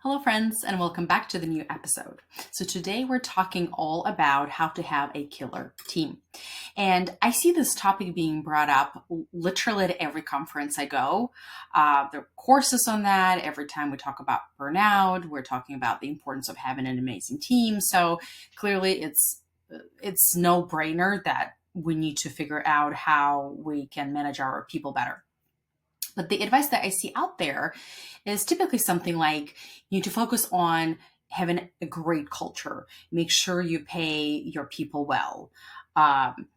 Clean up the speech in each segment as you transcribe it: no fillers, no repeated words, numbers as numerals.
Hello, friends, and welcome back to the new episode. So, today we're talking all about how to have a killer team. And I see this topic being brought up literally at every conference I go. There are courses on that. Every time we talk about burnout, we're talking about the importance of having an amazing team. So, clearly, it's no brainer that we need to figure out how we can manage our people better. But the advice that I see out there is typically something like you need to focus on having a great culture. Make sure you pay your people well. Um,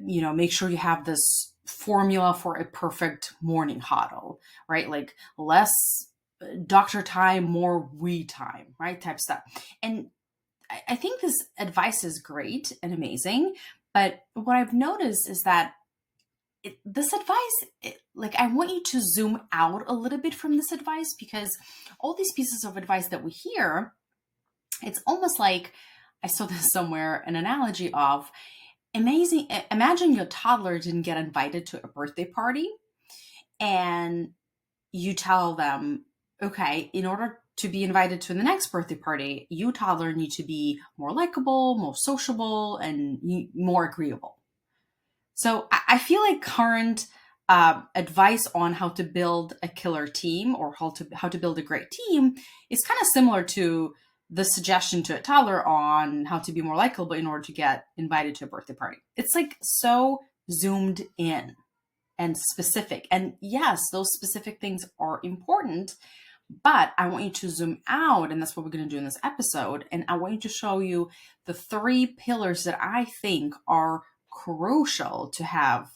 Make sure you have this formula for a perfect morning huddle, right? Like less doctor time, more we time, right? Type stuff. And I think this advice is great and amazing. But what I've noticed is that this advice, like I want you to zoom out a little bit from this advice because all these pieces of advice that we hear, it's almost like I saw this somewhere, an analogy of amazing. Imagine your toddler didn't get invited to a birthday party and you tell them, okay, in order to be invited to the next birthday party, you toddler need to be more likable, more sociable, and more agreeable. So I feel like current advice on how to build a killer team or how to build a great team is kind of similar to the suggestion to a toddler on how to be more likable in order to get invited to a birthday party. It's like so zoomed in and specific. And yes, those specific things are important, but I want you to zoom out, and that's what we're going to do in this episode. And I want you to show you the three pillars that I think are crucial to have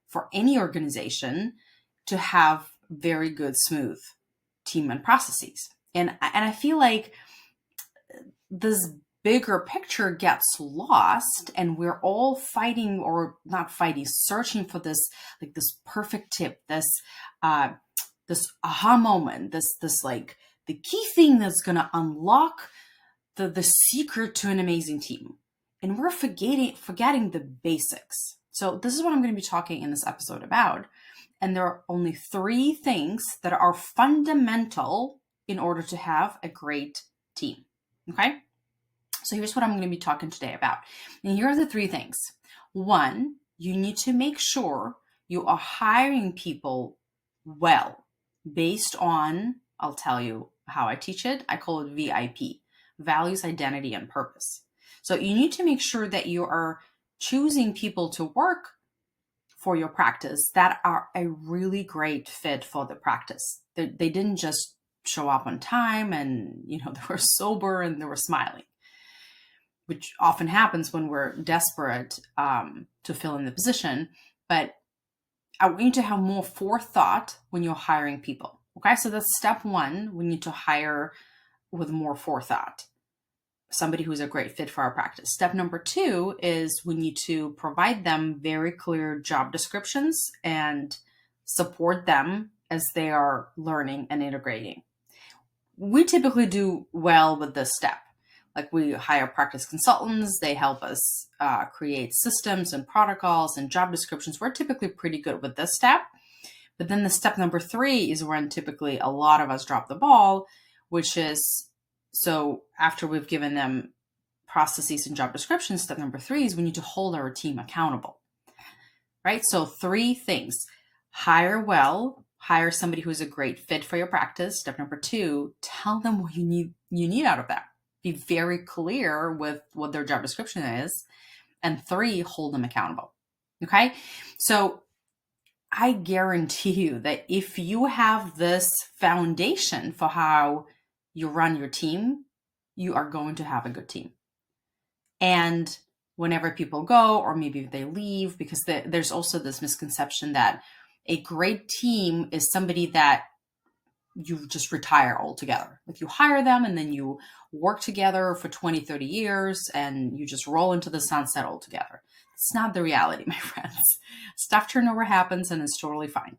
for any organization to have very good, smooth team and processes. And I feel like this bigger picture gets lost and we're all fighting or not fighting, searching for this, like this perfect tip, this aha moment, this like the key thing that's going to unlock the secret to an amazing team. And we're forgetting the basics. So this is what I'm going to be talking in this episode about. And there are only three things that are fundamental in order to have a great team. Okay? So here's what I'm going to be talking today about. And here are the three things. One, you need to make sure you are hiring people well based on, I'll tell you how I teach it. I call it VIP, values, identity, and purpose. So you need to make sure that you are choosing people to work for your practice that are a really great fit for the practice. They didn't just show up on time and, they were sober and they were smiling, which often happens when we're desperate to fill in the position. But I want you to have more forethought when you're hiring people. Okay, so that's step one. We need to hire with more forethought, somebody who's a great fit for our practice. Step number two is we need to provide them very clear job descriptions and support them as they are learning and integrating. We typically do well with this step. Like we hire practice consultants, they help us create systems and protocols and job descriptions. We're typically pretty good with this step. But then the step number three is when typically a lot of us drop the ball, which is, so after we've given them processes and job descriptions, step number three is we need to hold our team accountable, right? So three things: hire well, hire somebody who's a great fit for your practice. Step number two, tell them what you need out of that. Be very clear with what their job description is. And three, hold them accountable. Okay. So I guarantee you that if you have this foundation for how you run your team, you are going to have a good team. And whenever people go, or maybe if they leave, because there's also this misconception that a great team is somebody that you just retire altogether. Like you hire them and then you work together for 20, 30 years and you just roll into the sunset altogether. It's not the reality, my friends. Staff turnover happens and it's totally fine.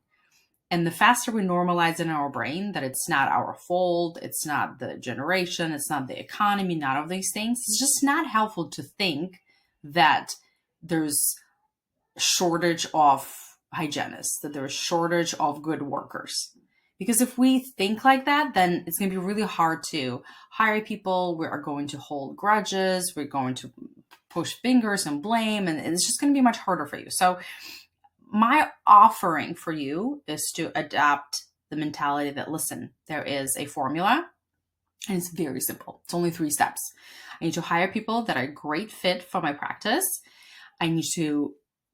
And the faster we normalize in our brain that it's not our fault, it's not the generation, it's not the economy, none of these things, it's just not helpful to think that there's a shortage of hygienists, that there's a shortage of good workers. Because if we think like that, then it's going to be really hard to hire people. We are going to hold grudges. We're going to push fingers and blame, and it's just going to be much harder for you. So my offering for you is to adapt the mentality that, listen, there is a formula and it's very simple. It's only 3 steps. I need to hire people that are a great fit for my practice. I need to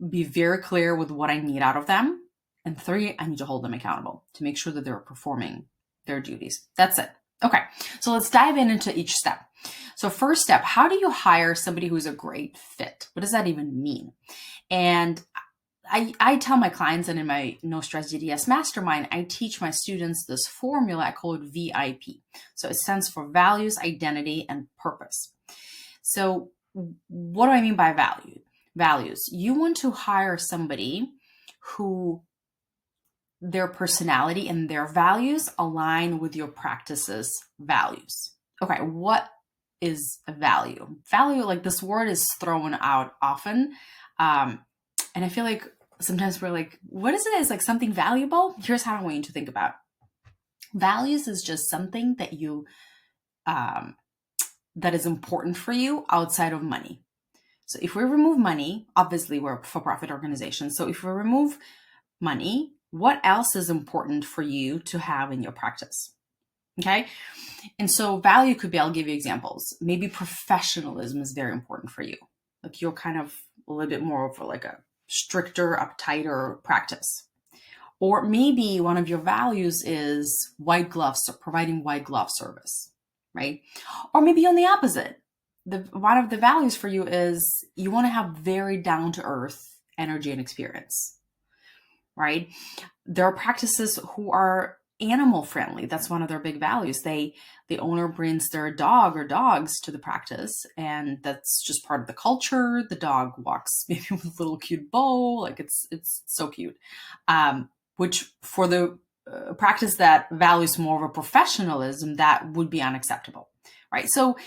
be very clear with what I need out of them. And 3, I need to hold them accountable to make sure that they're performing their duties. That's it. Okay, so let's dive into each step. So first step, how do you hire somebody who's a great fit? What does that even mean? And I tell my clients, and in my No Stress DDS Mastermind, I teach my students this formula. I call it VIP. So it stands for values, identity, and purpose. So what do I mean by values? You want to hire somebody who their personality and their values align with your practice's values. Okay, what is a value? Value, like this word is thrown out often. And I feel like sometimes we're like, what is it? It's like something valuable. Here's how I want you to think about. Values is just something that you, that is important for you outside of money. So if we remove money, obviously we're a for-profit organization. So if we remove money, what else is important for you to have in your practice? Okay. And so value could be, I'll give you examples. Maybe professionalism is very important for you. Like you're kind of a little bit more of like a stricter, uptighter practice. Or maybe one of your values is white gloves, so providing white glove service, right? Or maybe on the opposite. One of the values for you is you want to have very down-to-earth energy and experience, right? There are practices who are animal friendly. That's one of their big values. The owner brings their dog or dogs to the practice, and that's just part of the culture. The dog walks maybe with a little cute bow, like it's so cute. Which for the practice that values more of a professionalism, that would be unacceptable, right? So,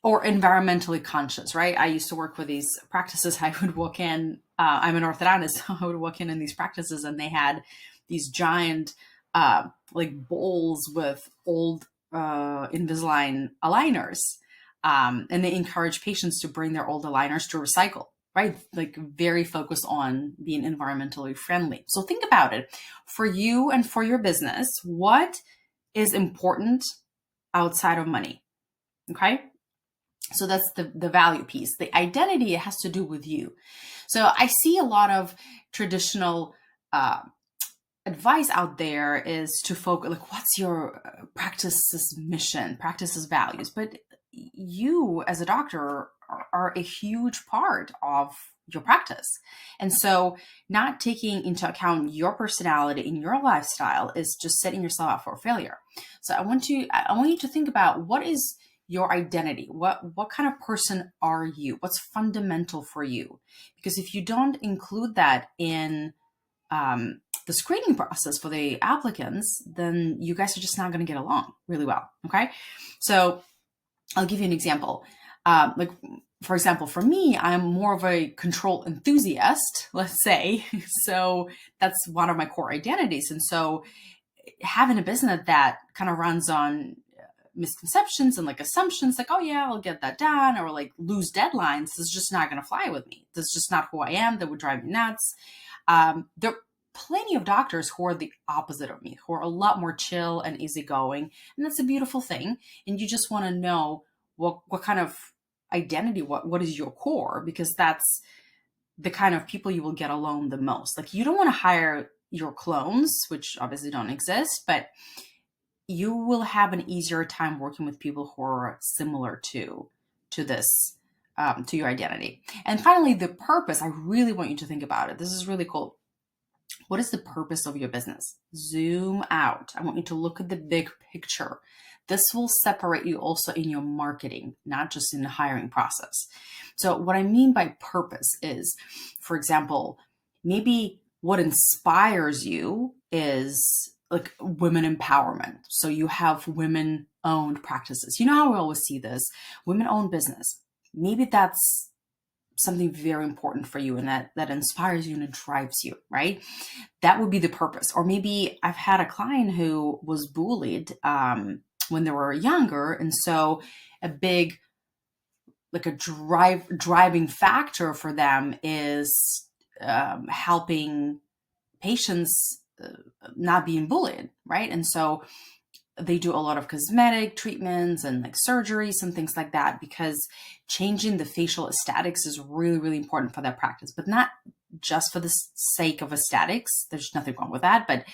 or environmentally conscious, right? I used to work with these practices. I would walk in. I'm an orthodontist. So I would walk in these practices, and they had these giant like bowls with old Invisalign aligners. And they encourage patients to bring their old aligners to recycle, right? Like very focused on being environmentally friendly. So think about it. For you and for your business, what is important outside of money? Okay. So that's the value piece. The identity, it has to do with you. So I see a lot of traditional advice out there is to focus, like, what's your practice's mission, practice's values? But you as a doctor are a huge part of your practice. And so not taking into account your personality and your lifestyle is just setting yourself up for failure. So I want you to think about, what is your identity? What kind of person are you? What's fundamental for you? Because if you don't include that in the screening process for the applicants, then you guys are just not going to get along really well. Okay. So I'll give you an example. Like, for example, for me, I'm more of a control enthusiast, let's say. So that's one of my core identities. And so having a business that kind of runs on misconceptions and like assumptions, like, oh yeah, I'll get that done, or like lose deadlines, is just not going to fly with me. That's just not who I am. That would drive me nuts. There are plenty of doctors who are the opposite of me, who are a lot more chill and easygoing, and that's a beautiful thing. And you just want to know what kind of identity, what is your core, because that's the kind of people you will get along the most. Like, you don't want to hire your clones, which obviously don't exist, but you will have an easier time working with people who are similar to this, to your identity. And finally, the purpose. I really want you to think about it. This is really cool. What is the purpose of your business? Zoom out. I want you to look at the big picture. This will separate you also in your marketing, not just in the hiring process. So what I mean by purpose is, for example, maybe what inspires you is like women empowerment. So you have women-owned practices. You know how we always see this, women-owned business. Maybe that's something very important for you and that inspires you and it drives you, right? That would be the purpose. Or maybe I've had a client who was bullied when they were younger. And so a big, like a driving factor for them is helping patients not being bullied, right? And so they do a lot of cosmetic treatments and like surgeries and things like that, because changing the facial aesthetics is really, really important for that practice, but not just for the sake of aesthetics. There's nothing wrong with that, but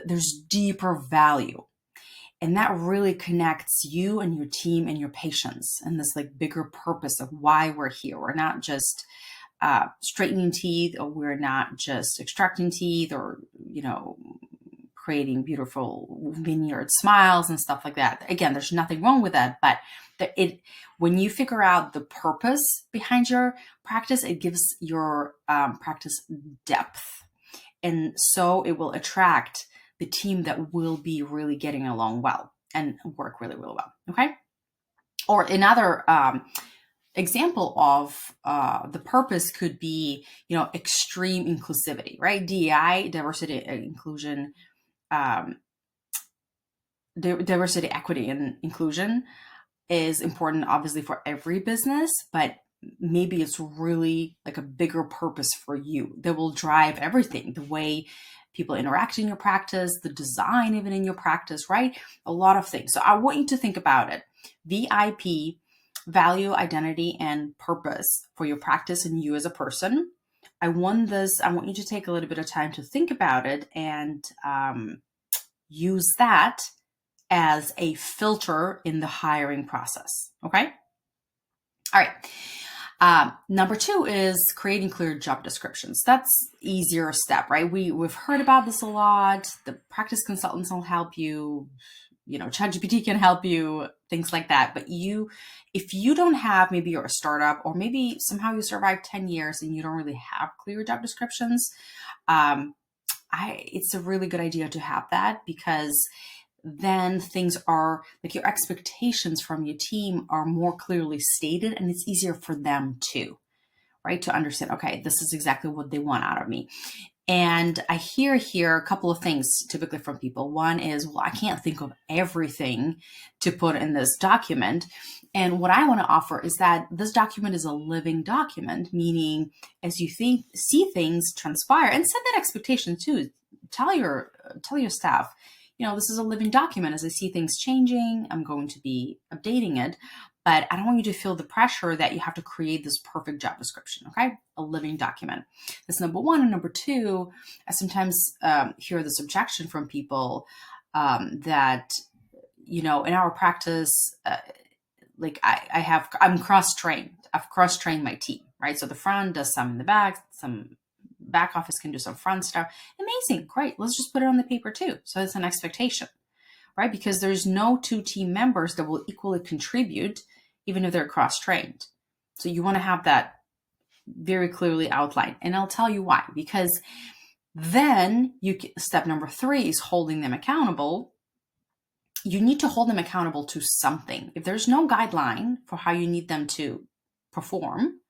there's deeper value. And that really connects you and your team and your patients and this like bigger purpose of why we're here. We're not just straightening teeth, or we're not just extracting teeth, or, creating beautiful vineyard smiles and stuff like that. Again, there's nothing wrong with that, but when you figure out the purpose behind your practice, it gives your practice depth. And so it will attract the team that will be really getting along well and work really, really well. Okay. Or another example of the purpose could be, extreme inclusivity, right? DEI, diversity, inclusion, diversity, equity, and inclusion is important, obviously, for every business, but maybe it's really like a bigger purpose for you that will drive everything, the way people interact in your practice, the design even in your practice, right? A lot of things. So I want you to think about it. VIP, value, identity, and purpose for your practice and you as a person. I want you to take a little bit of time to think about it and use that as a filter in the hiring process. Okay. All right. Number 2 is creating clear job descriptions. That's easier step, right? We've heard about this a lot. The practice consultants will help you. ChatGPT can help you, things like that. But if you don't have, maybe you're a startup, or maybe somehow you survived 10 years and you don't really have clear job descriptions, it's a really good idea to have that, because then things are like your expectations from your team are more clearly stated, and it's easier for them too, right? To understand, okay, this is exactly what they want out of me. And I hear here a couple of things typically from people. One is, well, I can't think of everything to put in this document. And what I want to offer is that this document is a living document, meaning as you see things transpire, and set that expectation too. Tell your staff, this is a living document. As I see things changing, I'm going to be updating it. But I don't want you to feel the pressure that you have to create this perfect job description, okay? A living document. That's number 1. And number 2, I sometimes hear this objection from people that, in our practice, I'm cross-trained. I've cross-trained my team, right? So the front does some in the back, some back office can do some front stuff. Amazing, great. Let's just put it on the paper too. So it's an expectation, right? Because there's no 2 team members that will equally contribute, even if they're cross-trained. So you want to have that very clearly outlined. And I'll tell you why. Because then step number 3 is holding them accountable. You need to hold them accountable to something. If there's no guideline for how you need them to perform,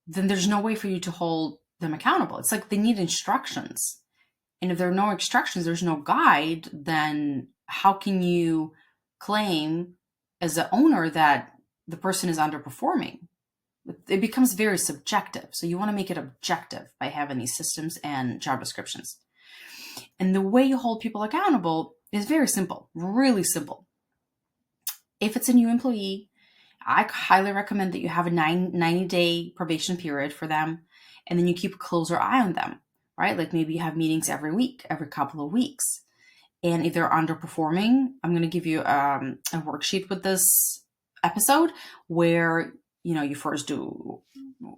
then there's no way for you to hold them accountable. It's like they need instructions. And if there are no instructions, there's no guide, then how can you claim as the owner that the person is underperforming? It becomes very subjective. So you want to make it objective by having these systems and job descriptions. And the way you hold people accountable is very simple, really simple. If it's a new employee, I highly recommend that you have a 90-day probation period for them, and then you keep a closer eye on them, right? Like maybe you have meetings every week, every couple of weeks. And if they're underperforming, I'm going to give you a worksheet with this episode where, you first do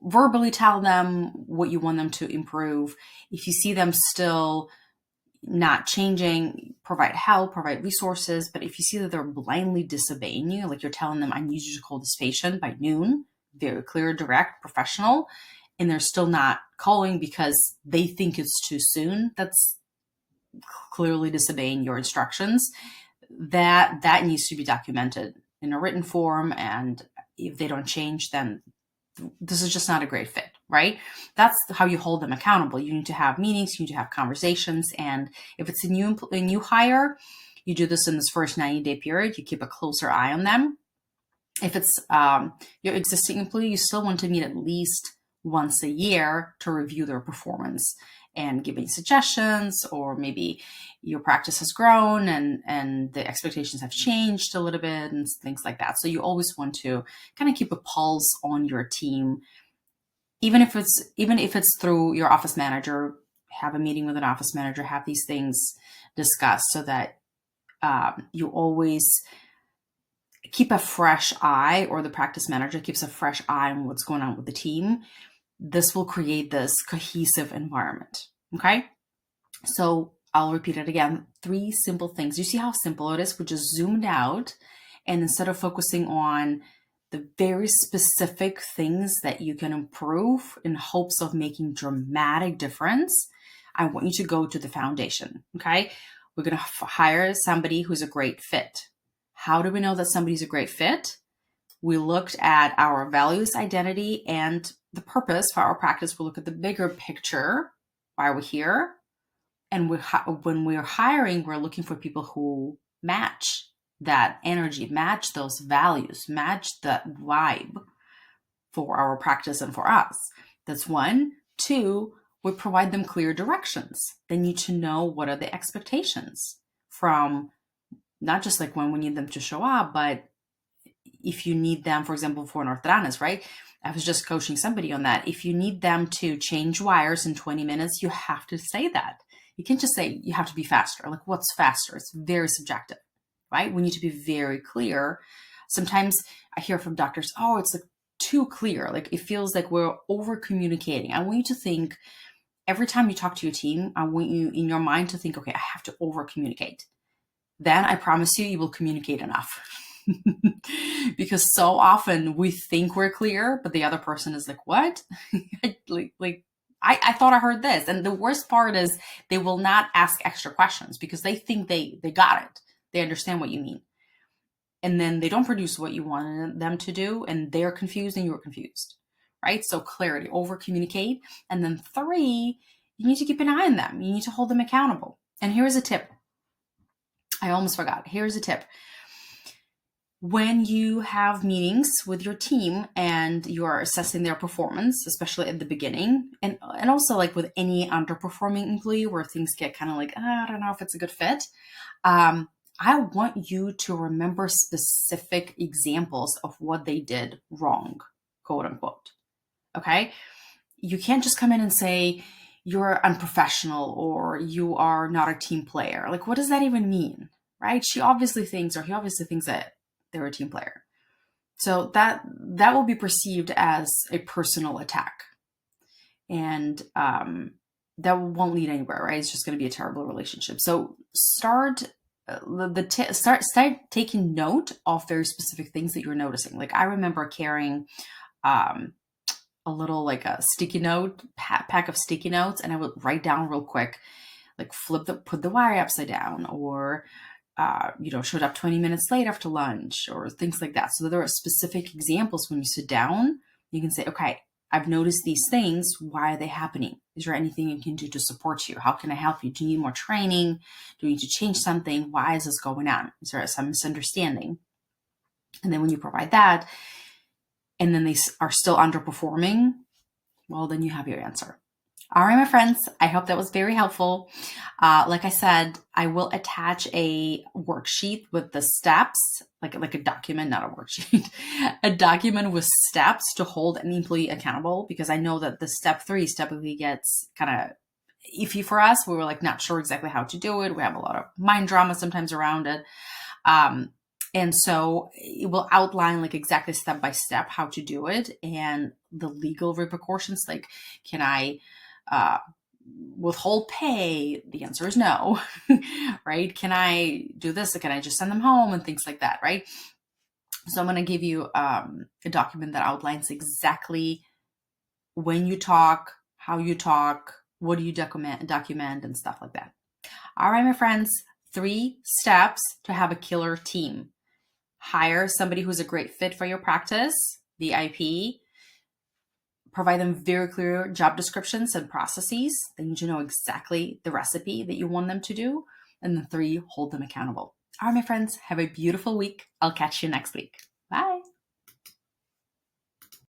verbally tell them what you want them to improve. If you see them still not changing, provide help, provide resources. But if you see that they're blindly disobeying you, like you're telling them, I need you to call this patient by noon, very clear, direct, professional, and they're still not calling because they think it's too soon, that's clearly disobeying your instructions. That needs to be documented in a written form. And if they don't change, then this is just not a great fit, right? That's how you hold them accountable. You need to have meetings, you need to have conversations. And if it's a new hire, you do this in this first 90-day period. You keep a closer eye on them. If it's your existing employee, you still want to meet at least once a year to review their performance and give any suggestions, or maybe your practice has grown and the expectations have changed a little bit and things like that. So you always want to kind of keep a pulse on your team, even if it's through your office manager. Have a meeting with an office manager, have these things discussed so that you always keep a fresh eye, or the practice manager keeps a fresh eye on what's going on with the team. This will create this cohesive environment. Okay. So I'll repeat it again. 3 simple things. You see how simple it is? We just zoomed out, and instead of focusing on the very specific things that you can improve in hopes of making dramatic difference, I want you to go to the foundation. Okay. We're going to hire somebody who's a great fit. How do we know that somebody's a great fit? We looked at our values, identity, and the purpose for our practice. We look at the bigger picture, why we're here. And when we're hiring, we're looking for people who match that energy, match those values, match that vibe for our practice and for us. That's 1. 2, we provide them clear directions. They need to know what are the expectations from not just like when we need them to show up, but if you need them, for example, for an orthodontist, right? I was just coaching somebody on that. If you need them to change wires in 20 minutes, you have to say that. You can't just say you have to be faster. Like, what's faster? It's very subjective, right? We need to be very clear. Sometimes I hear from doctors, oh, it's like too clear. Like, it feels like we're over communicating. I want you to think every time you talk to your team, I want you in your mind to think, okay, I have to over communicate. Then I promise you will communicate enough. Because so often we think we're clear, but the other person is like, what? I thought I heard this. And the worst part is they will not ask extra questions because they think they got it. They understand what you mean. And then they don't produce what you wanted them to do, and they're confused and you're confused, right? So clarity, over communicate. And then 3, you need to keep an eye on them. You need to hold them accountable. And here's a tip. I almost forgot. Here's a tip. When you have meetings with your team and you are assessing their performance, especially at the beginning, and also like with any underperforming employee where things get kind of like, I don't know if it's a good fit, I want you to remember specific examples of what they did wrong, quote unquote. Okay? You can't just come in and say, you're unprofessional or you are not a team player. Like, what does that even mean, right? He obviously thinks that they're a team player. So that will be perceived as a personal attack. And that won't lead anywhere, right? It's just going to be a terrible relationship. So start taking note of very specific things that you're noticing. Like, I remember carrying a little like a sticky note pack of sticky notes, and I would write down real quick, like put the wire upside down, or showed up 20 minutes late after lunch, or things like that. So there are specific examples. When you sit down, you can say, okay, I've noticed these things. Why are they happening? Is there anything you can do to support you? How can I help you? Do you need more training? Do you need to change something? Why is this going on? Is there some misunderstanding? And then when you provide that, and then they are still underperforming, well, then you have your answer. All right, my friends, I hope that was very helpful. Like I said, I will attach a worksheet with the steps, like a document, not a worksheet, a document with steps to hold an employee accountable, because I know that the step 3 typically gets kind of iffy for us. We were like not sure exactly how to do it. We have a lot of mind drama sometimes around it. And so it will outline like exactly step by step how to do it, and the legal repercussions. Like, can I withhold pay? The answer is no, right? Can I do this? Can I just send them home, and things like that, right? So I'm going to give you a document that outlines exactly when you talk, how you talk, what do you document, and stuff like that. All right, my friends, 3 steps to have a killer team. Hire somebody who's a great fit for your practice, VIP. provide them very clear job descriptions and processes. They need to know exactly the recipe that you want them to do. And then 3, hold them accountable. All right, my friends, have a beautiful week. I'll catch you next week.